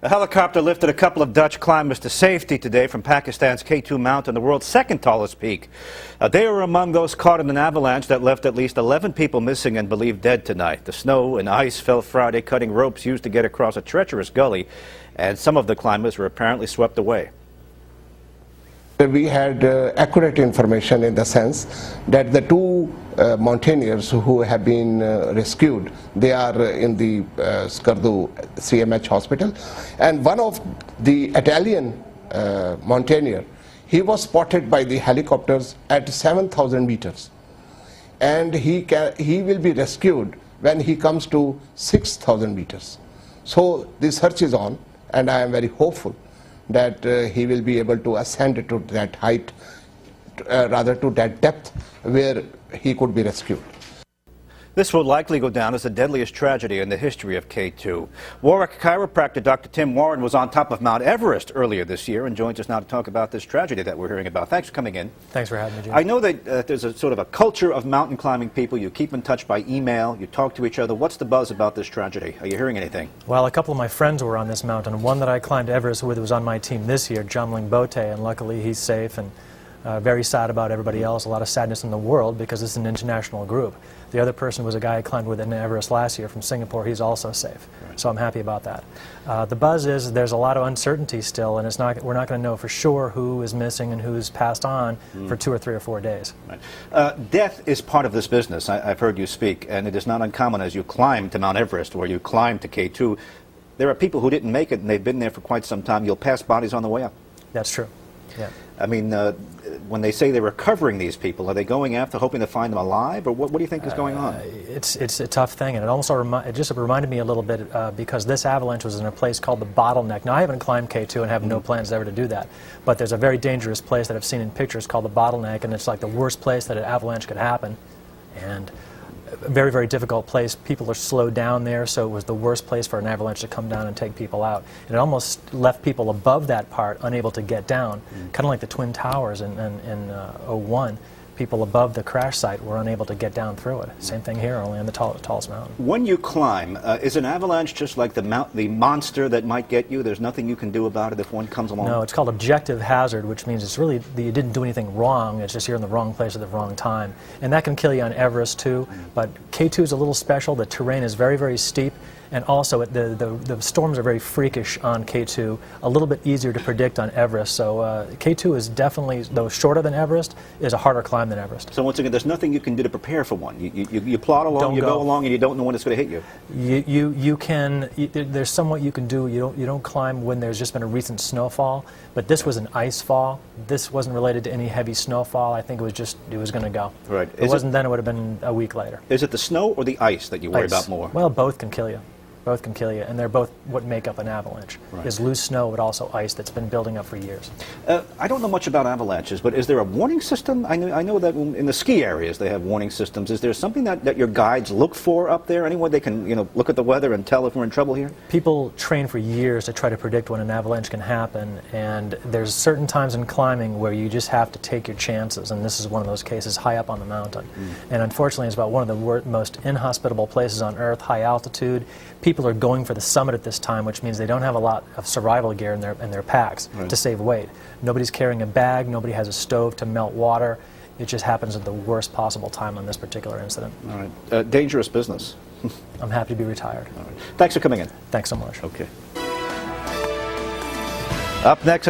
A helicopter lifted a couple of Dutch climbers to safety today from Pakistan's K2 mountain, the world's second tallest peak. They were among those caught in an avalanche that left at least 11 people missing and believed dead tonight. The snow and ice fell Friday, cutting ropes used to get across a treacherous gully, and some of the climbers were apparently swept away. We had accurate information in the sense that the two mountaineers who have been rescued, they are in the Skardu CMH hospital, and one of the Italian mountaineer, he was spotted by the helicopters at 7,000 meters, and he will be rescued when he comes to 6,000 meters. So the search is on, and I am very hopeful that he will be able to ascend to that height, rather to that depth where he could be rescued. This will likely go down as the deadliest tragedy in the history of K2. Warwick chiropractor Dr. Tim Waren was on top of Mount Everest earlier this year and joins us now to talk about this tragedy that we're hearing about. Thanks for coming in. Thanks for having me, Jim. I know that there's a sort of a culture of mountain climbing people. You keep in touch by email, you talk to each other. What's the buzz about this tragedy? Are you hearing anything? Well, a couple of my friends were on this mountain. One that I climbed Everest with was on my team this year, Jomling Bote, and luckily he's safe, and very sad about everybody else. A lot of sadness in the world because it's an international group. The other person was a guy I climbed with in Everest last year from Singapore. He's also safe. Right. So I'm happy about that. The buzz is there's a lot of uncertainty still, and we're not going to know for sure who is missing and who's passed on for 2 or 3 or 4 days. Right. Death is part of this business. I've heard you speak, and it is not uncommon as you climb to Mount Everest or you climb to K2. There are people who didn't make it, and they've been there for quite some time. You'll pass bodies on the way up. That's true. Yeah. I mean, when they say they're recovering these people, are they going after hoping to find them alive, or what do you think is going on? It's a tough thing, and it just reminded me a little bit because this avalanche was in a place called the Bottleneck. Now, I haven't climbed K2 and have no plans ever to do that, but there's a very dangerous place that I've seen in pictures called the Bottleneck, and it's like the worst place that an avalanche could happen, and a very, very difficult place. People are slowed down there, so it was the worst place for an avalanche to come down and take people out. And it almost left people above that part unable to get down, kind of like the Twin Towers in '01. People above the crash site were unable to get down through it. Same thing here, only on the tallest mountain. When you climb, is an avalanche just like the monster that might get you? There's nothing you can do about it if one comes along? No, it's called objective hazard, which means it's really you didn't do anything wrong. It's just you're in the wrong place at the wrong time. And that can kill you on Everest too. But K2 is a little special. The terrain is very, very steep. And also, the storms are very freakish on K2, a little bit easier to predict on Everest. So K2 is definitely, though shorter than Everest, is a harder climb than Everest. So once again, there's nothing you can do to prepare for one. You plod along, you go along, and you don't know when it's going to hit you. You can, there's somewhat you can do. You don't climb when there's just been a recent snowfall, but this was an ice fall. This wasn't related to any heavy snowfall. I think it was going to go. Right. It wasn't then, it would have been a week later. Is it the snow or the ice that you worry about more? Well, both can kill you. Both can kill you, and they're both what make up an avalanche. Right. Is loose snow, but also ice that's been building up for years. I don't know much about avalanches, but is there a warning system? I know that in the ski areas they have warning systems. Is there something that your guides look for up there? Anyone they can look at the weather and tell if we're in trouble here? People train for years to try to predict when an avalanche can happen, and there's certain times in climbing where you just have to take your chances, and this is one of those cases high up on the mountain. And unfortunately, it's about one of the most inhospitable places on Earth, high altitude. People are going for the summit at this time, which means they don't have a lot of survival gear in their packs to save weight. Nobody's carrying a bag, nobody has a stove to melt water. It just happens at the worst possible time on this particular incident. All right. Dangerous business. I'm happy to be retired. All right. Thanks for coming in. Thanks so much. Okay. Up next.